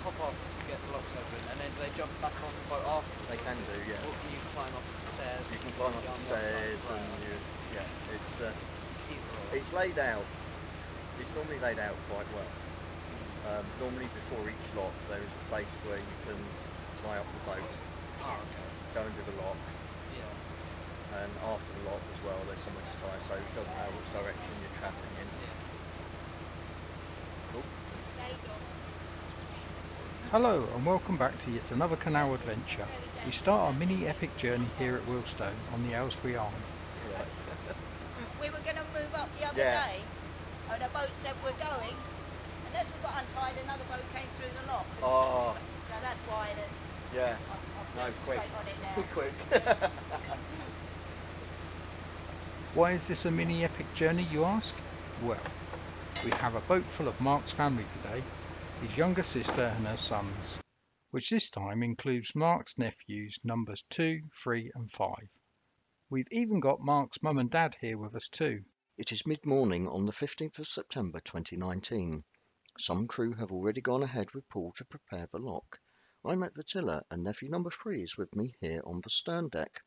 hop off to get the locks open, and then do they jump back on the boat after? They can do, yeah. Or can you climb up the stairs? You can climb up the stairs and it's laid out. It's normally laid out quite well. Normally before each lock there is a place where you can tie up the boat, go and do the lock, and after the lock as well there's somewhere to tie, so it doesn't matter which direction you're travelling in. Cool. Hello and welcome back to yet another canal adventure. We start our mini epic journey here at Wealdstone on the Aylesbury Arm. Right. We were going to move up the other day, and the boat said we're going, and as we got untied another boat came through the lock. Oh. So that's why Yeah. I've No, quick. on it now. Quick. Why is this a mini epic journey, you ask? Well, we have a boat full of Mark's family today, his younger sister and her sons, which this time includes Mark's nephews numbers 2, 3 and 5. We've even got Mark's mum and dad here with us too. It is mid-morning on the 15th of September 2019. Some crew have already gone ahead with Paul to prepare the lock. I'm at the tiller and nephew number 3 is with me here on the stern deck.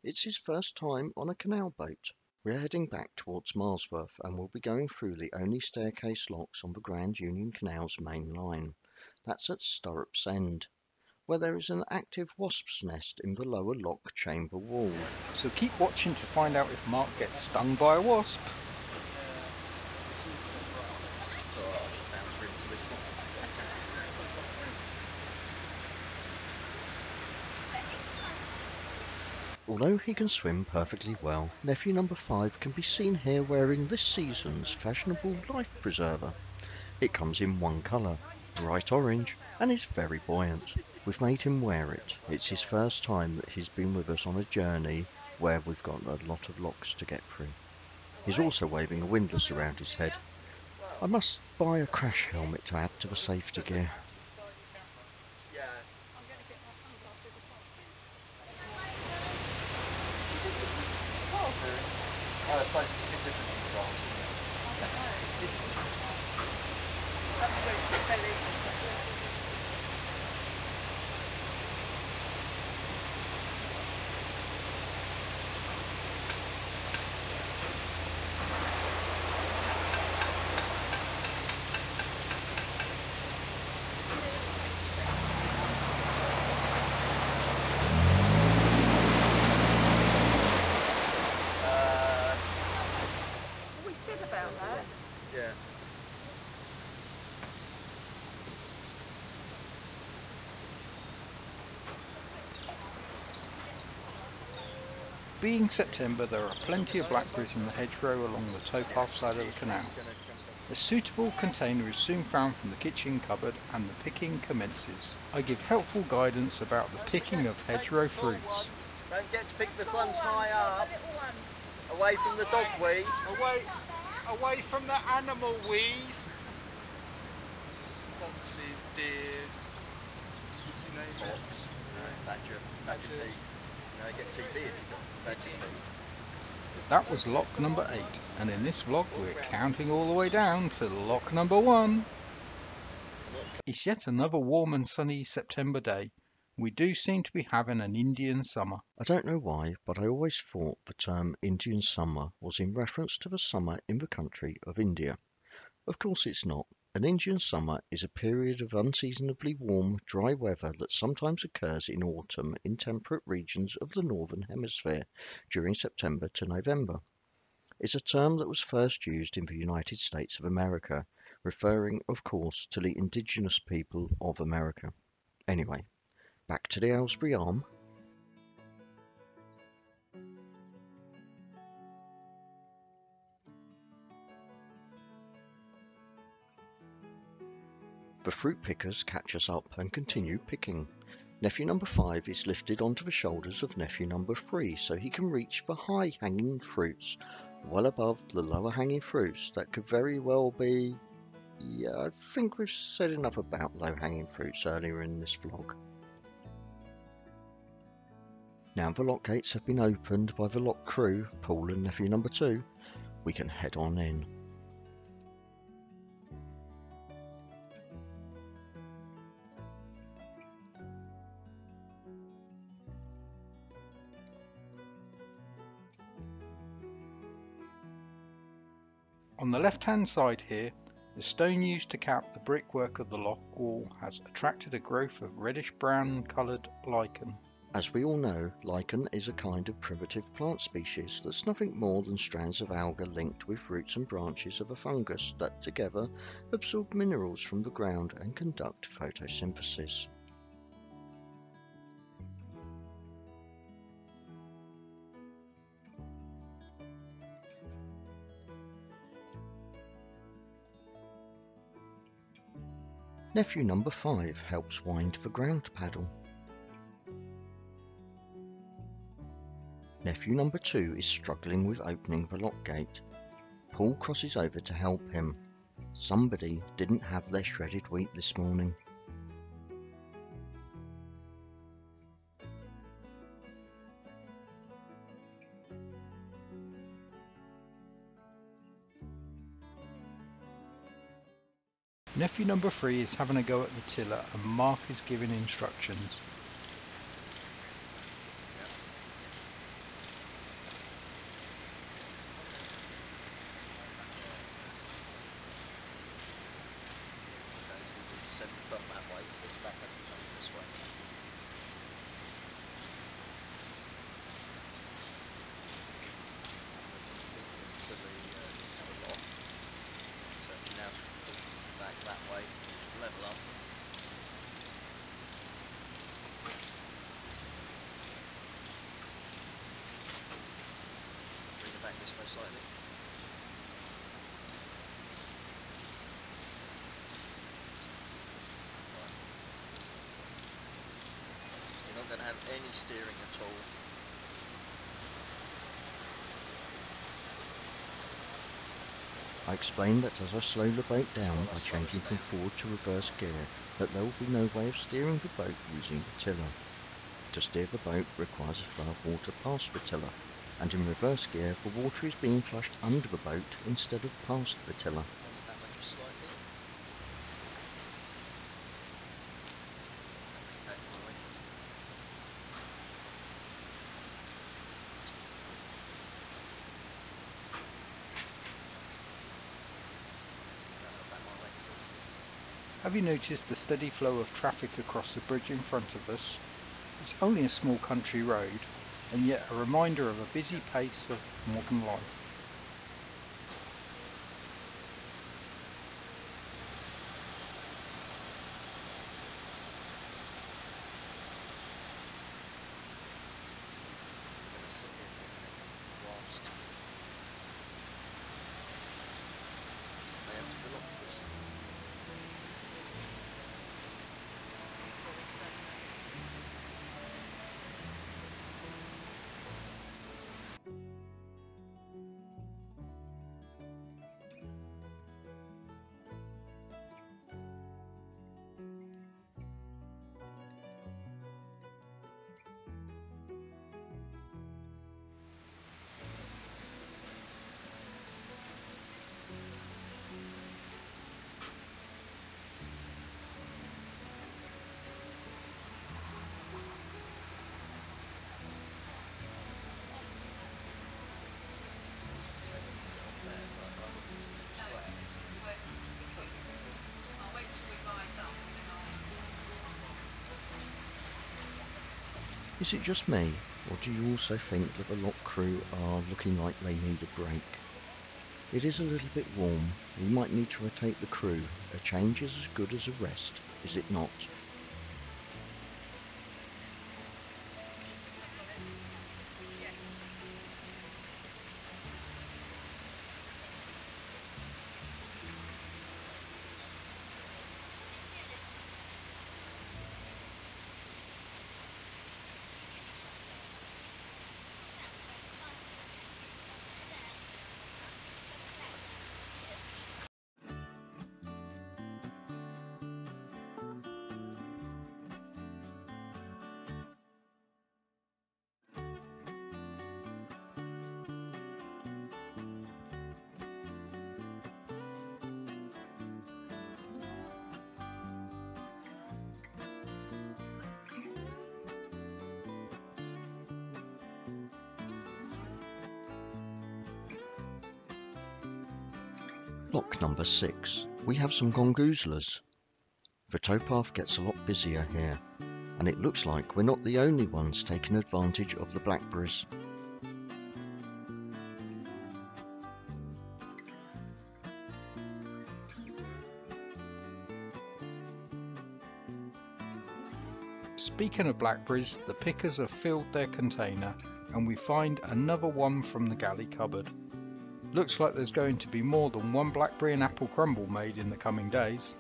It's his first time on a canal boat. We're heading back towards Marsworth and we'll be going through the only staircase locks on the Grand Union Canal's main line. That's at Stirrups End, where there is an active wasp's nest in the lower lock chamber wall. So keep watching to find out if Mark gets stung by a wasp. Although he can swim perfectly well, nephew number 5 can be seen here wearing this season's fashionable life preserver. It comes in one colour, bright orange, and is very buoyant. We've made him wear it. It's his first time that he's been with us on a journey where we've got a lot of locks to get through. He's also waving a windlass around his head. I must buy a crash helmet to add to the safety gear. I suppose it's a bit different in France, We said about that. yeah. Being September, there are plenty of blackberries in the hedgerow along the towpath side of the canal. A suitable container is soon found from the kitchen cupboard and the picking commences. I give helpful guidance about the picking of hedgerow fruits. Don't get to pick the ones high up, away from the dog wee. Away from the animal wheeze. Foxes, deer, you name Fox, it. badger Badgers. feet. Get TB if you've got badger feet. That was lock number 8, and in this vlog we're counting all the way down to lock number 1. It's yet another warm and sunny September day. We do seem to be having an Indian summer. I don't know why, but I always thought the term Indian summer was in reference to the summer in the country of India. Of course it's not. An Indian summer is a period of unseasonably warm, dry weather that sometimes occurs in autumn in temperate regions of the Northern Hemisphere during September to November. It's a term that was first used in the United States of America, referring, of course, to the indigenous people of America. Anyway, back to the Aylesbury Arm. The fruit pickers catch us up and continue picking. Nephew number 5 is lifted onto the shoulders of nephew number 3 so he can reach the high-hanging fruits, well above the lower-hanging fruits that could very well be... Yeah, I think we've said enough about low-hanging fruits earlier in this vlog. Now the lock gates have been opened by the lock crew, Paul and nephew number 2, we can head on in. On the left-hand side here, the stone used to cap the brickwork of the lock wall has attracted a growth of reddish-brown coloured lichen. As we all know, lichen is a kind of primitive plant species that's nothing more than strands of alga linked with roots and branches of a fungus that together absorb minerals from the ground and conduct photosynthesis. Nephew number 5 helps wind the ground paddle. Nephew number 2 is struggling with opening the lock gate. Paul crosses over to help him. Somebody didn't have their shredded wheat this morning. Nephew number 3 is having a go at the tiller and Mark is giving instructions. Send the button that way, put the back up this way. To the lock. So now push back that way, level up. Bring it back this way slightly. You're not going to have any steering at all. I explained that as I slow the boat down by changing from forward to reverse gear, that there will be no way of steering the boat using the tiller. To steer the boat requires a flow of water past the tiller, and in reverse gear the water is being flushed under the boat instead of past the tiller. That way just slightly. Back my way. Back my way. Have you noticed the steady flow of traffic across the bridge in front of us? It's only a small country road, and yet a reminder of a busy pace of modern life. I'm going to sit here for a minute whilst I empty the lock, please. Is it just me, or do you also think that the lock crew are looking like they need a break? It is a little bit warm, we might need to rotate the crew. A change is as good as a rest, is it not? Lock number 6. We have some gongoozlers. The towpath gets a lot busier here, and it looks like we're not the only ones taking advantage of the blackberries. Speaking of blackberries, the pickers have filled their container and we find another one from the galley cupboard. Looks like there's going to be more than one blackberry and apple crumble made in the coming days.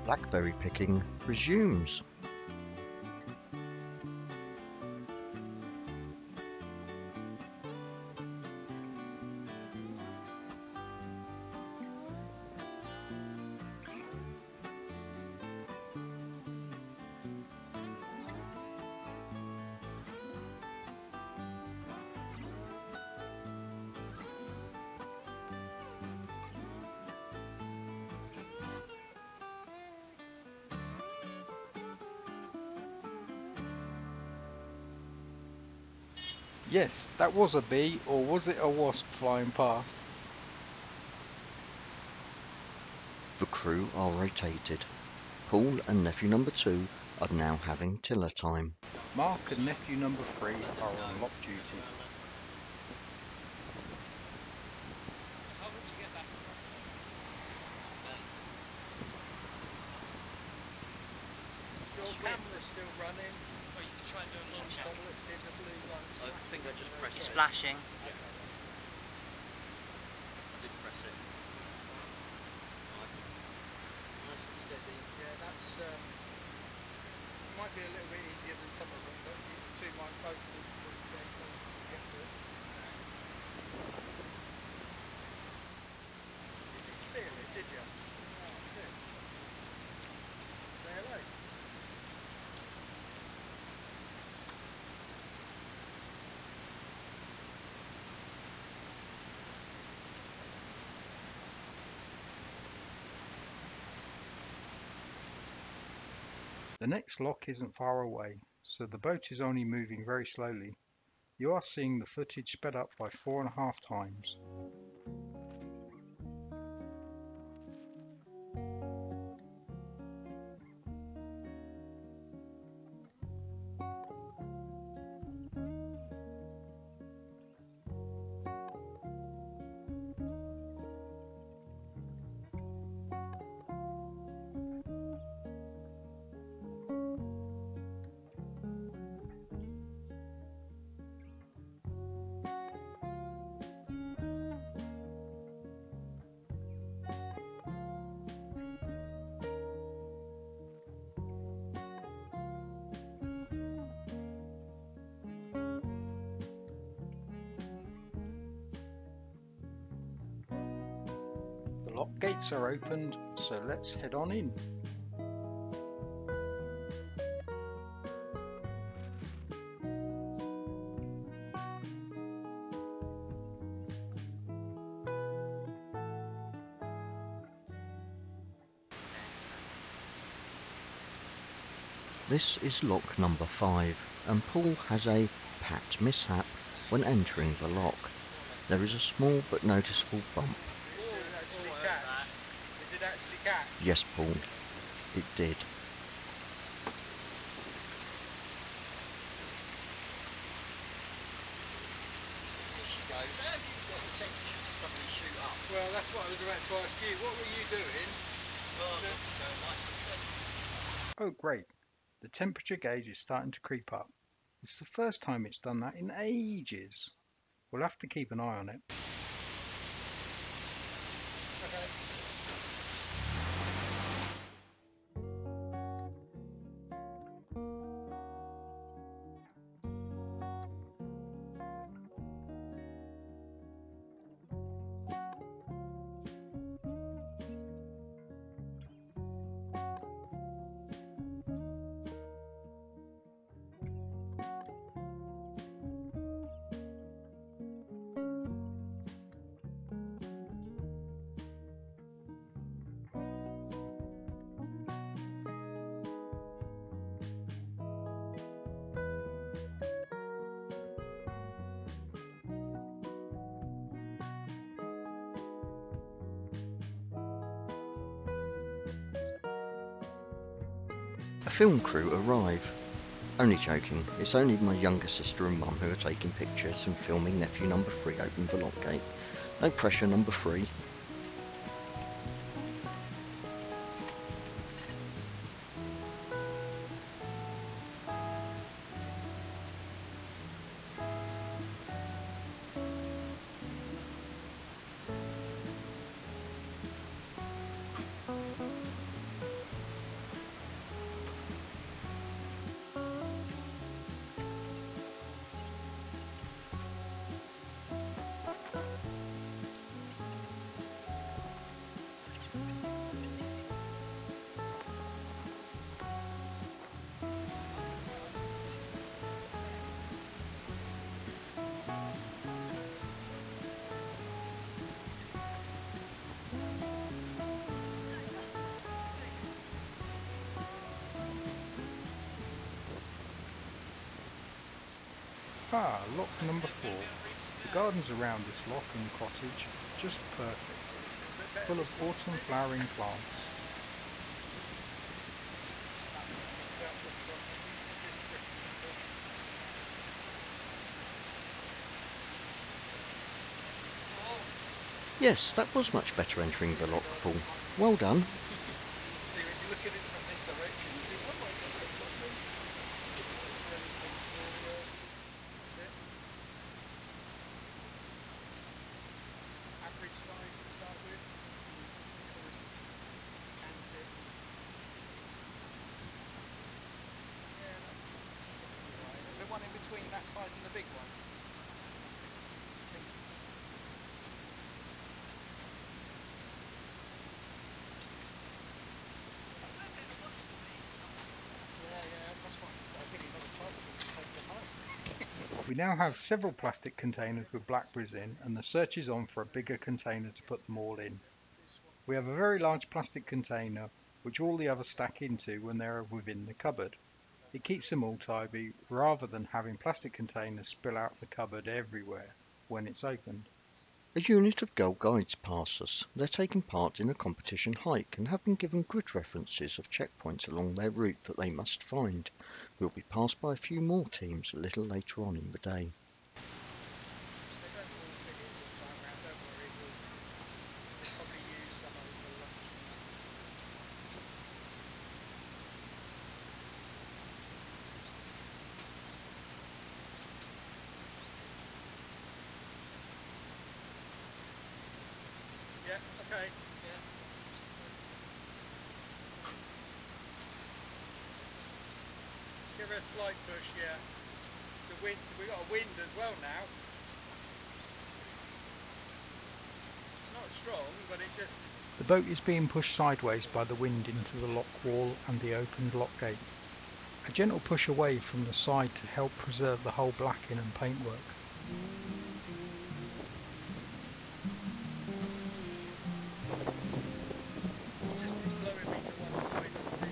Blackberry picking resumes. Yes, that was a bee, or was it a wasp flying past? The crew are rotated. Paul and nephew number 2 are now having tiller time. Mark and nephew number 3 are on lock duty. Your camera's still running. Or you can try and do a long shot. Let's see if the blue lights. I think I just pressed it. Splashing. I did press it. Nice and steady. Yeah, that's might be a little bit easier than some of them, but you two might both need to get to it. You didn't feel it, did you? Oh, that's it. Say hello. The next lock isn't far away, so the boat is only moving very slowly. You are seeing the footage sped up by 4.5 times. The lock gates are opened, so let's head on in. This is lock number 5, and Paul has a pat mishap when entering the lock. There is a small but noticeable bump. Did it actually catch? Yes, Paul, it did. Well, that's what I was about to ask you. What were you doing? Oh great, the temperature gauge is starting to creep up. It's the first time it's done that in ages. We'll have to keep an eye on it. Okay. film crew arrive. Only joking, it's only my younger sister and mum who are taking pictures and filming nephew number 3 open the lock gate. No pressure, number 3. Ah, lock number 4. The gardens around this lock and cottage are just perfect, full of autumn flowering plants. Yes, that was much better entering the lock, Paul. Well done. See, when you look at it from this direction, you think, oh my god, lovely. That's it. Average size to start with. Cant it. Yeah, that's right. Is there one in between that size and the big one? We now have several plastic containers with blackberries in, and the search is on for a bigger container to put them all in. We have a very large plastic container which all the others stack into when they are within the cupboard. It keeps them all tidy rather than having plastic containers spill out the cupboard everywhere when it's opened. A unit of Girl Guides pass us. They're taking part in a competition hike and have been given good references of checkpoints along their route that they must find. We'll be passed by a few more teams a little later on in the day. They don't all fit in this time round, don't worry. We'll probably use some over lunch. Yeah, okay, yeah. Just give her a slight push, yeah. So wind, we've got a wind as well now. It's not strong, but it just... The boat is being pushed sideways by the wind into the lock wall and the opened lock gate. A gentle push away from the side to help preserve the whole blacking and paintwork. It's blowing me to one side of the...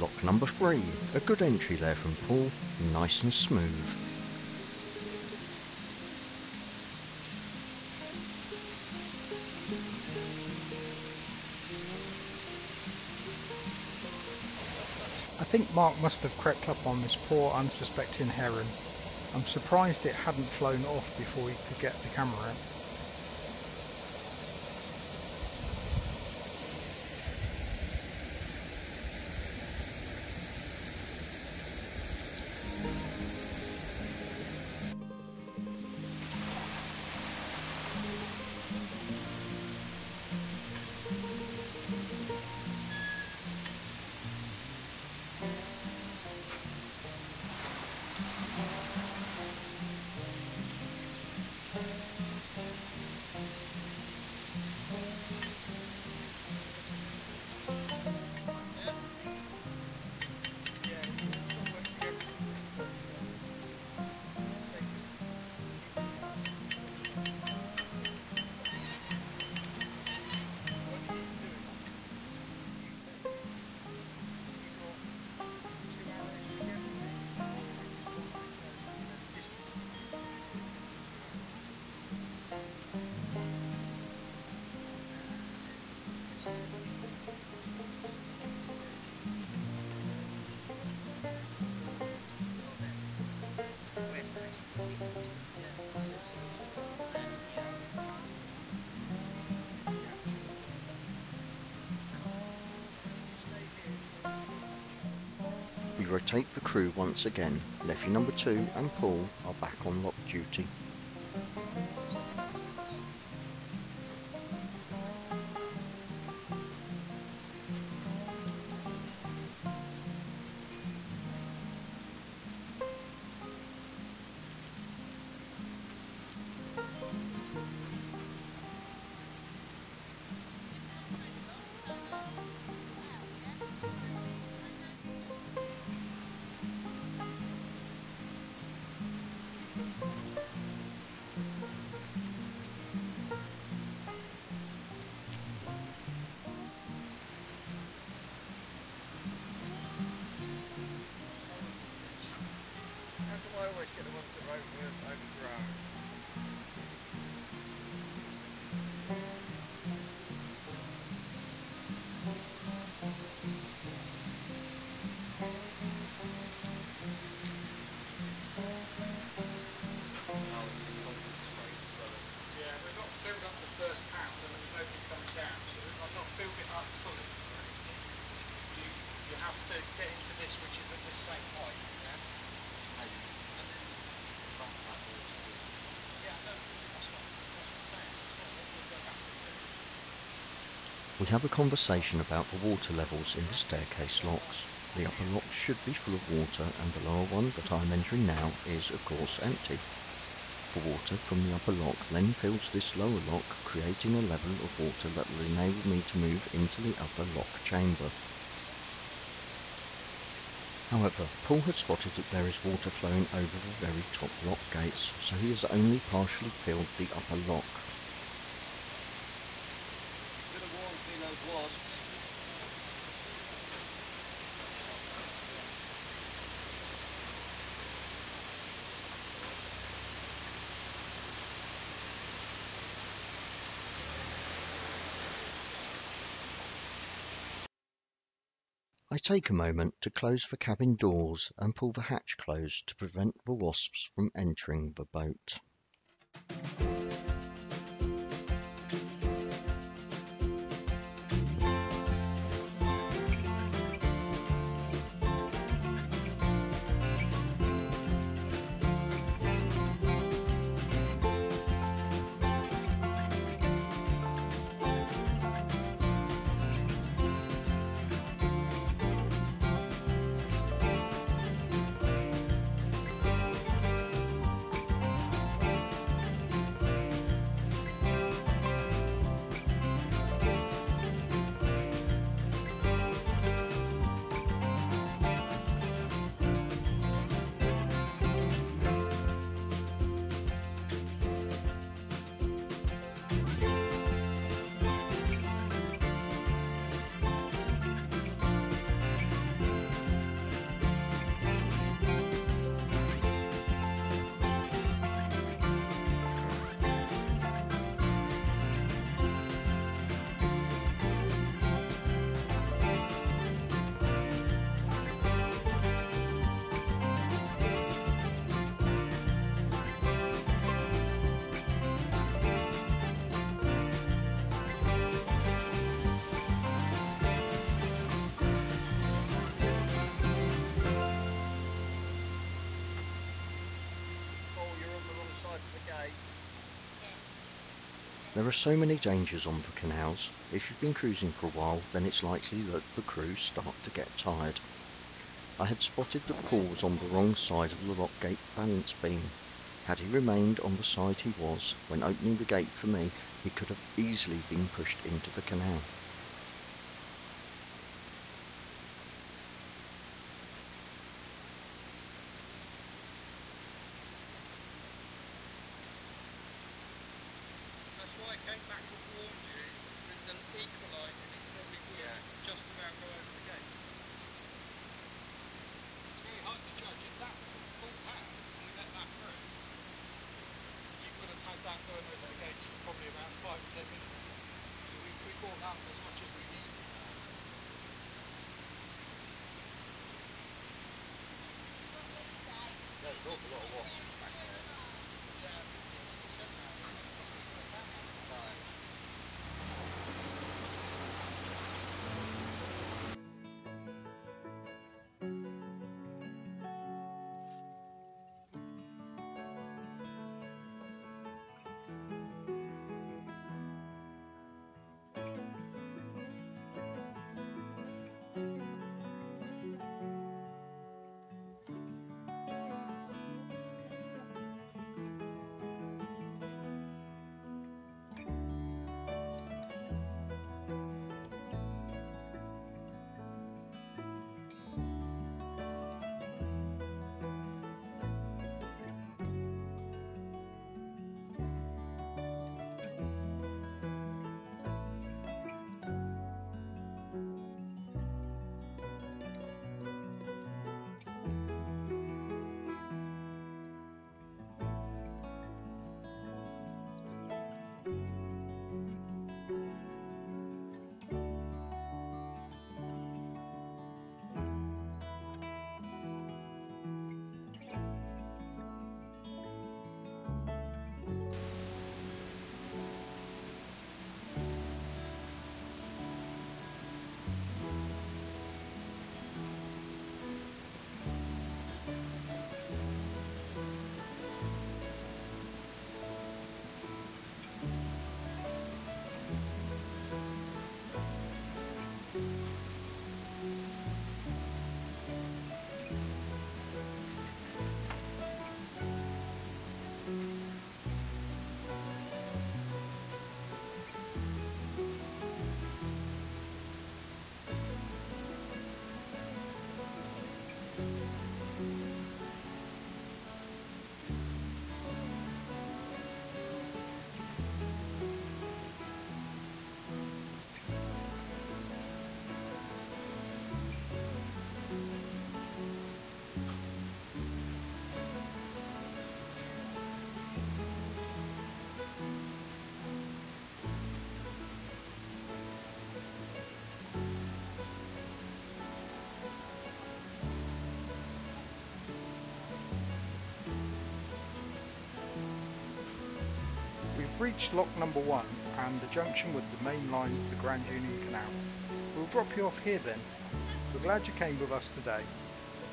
Lock number 3. A good entry there from Paul, nice and smooth. I think Mark must have crept up on this poor unsuspecting heron. I'm surprised it hadn't flown off before he could get the camera out. We rotate the crew once again. Nephew number 2 and Paul are back on lock duty. How come I always get the ones that are overgrown? Yeah, we've not filled up the first pound and there's nobody coming down, so I've not filled it up fully. You have to get into this, which is at the same height, yeah? And then yeah, no, that's what I'm saying. That's what we'll go back and do. We have a conversation about the water levels in the staircase locks. The upper lock should be full of water and the lower one that I am entering now is of course empty. The water from the upper lock then fills this lower lock, creating a level of water that will enable me to move into the upper lock chamber. However, Paul had spotted that there is water flowing over the very top lock gates, so he has only partially filled the upper lock. I take a moment to close the cabin doors and pull the hatch closed to prevent the wasps from entering the boat. There are so many dangers on the canals. If you've been cruising for a while, then it's likely that the crew start to get tired. I had spotted that Paul was on the wrong side of the lock gate balance beam. Had he remained on the side he was, when opening the gate for me, he could have easily been pushed into the canal. That's why I came back and warned you that the equalising it probably will just about go over the gates. It's very hard to judge. If that was a full pound and we let that through, you would have had that going over the gates reached lock number 1 and the junction with the main line of the Grand Union Canal. We'll drop you off here then. We're glad you came with us today.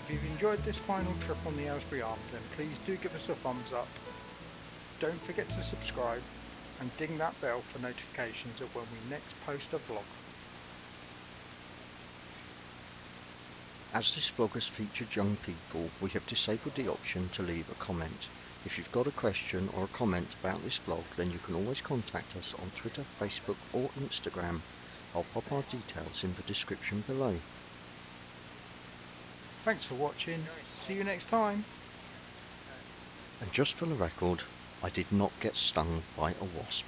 If you've enjoyed this final trip on the Aylesbury Arm, then please do give us a thumbs up. Don't forget to subscribe and ding that bell for notifications of when we next post a vlog. As this vlog has featured young people, we have disabled the option to leave a comment. If you've got a question or a comment about this vlog, then you can always contact us on Twitter, Facebook or Instagram. I'll pop our details in the description below. Thanks for watching, see you next time. And just for the record, I did not get stung by a wasp.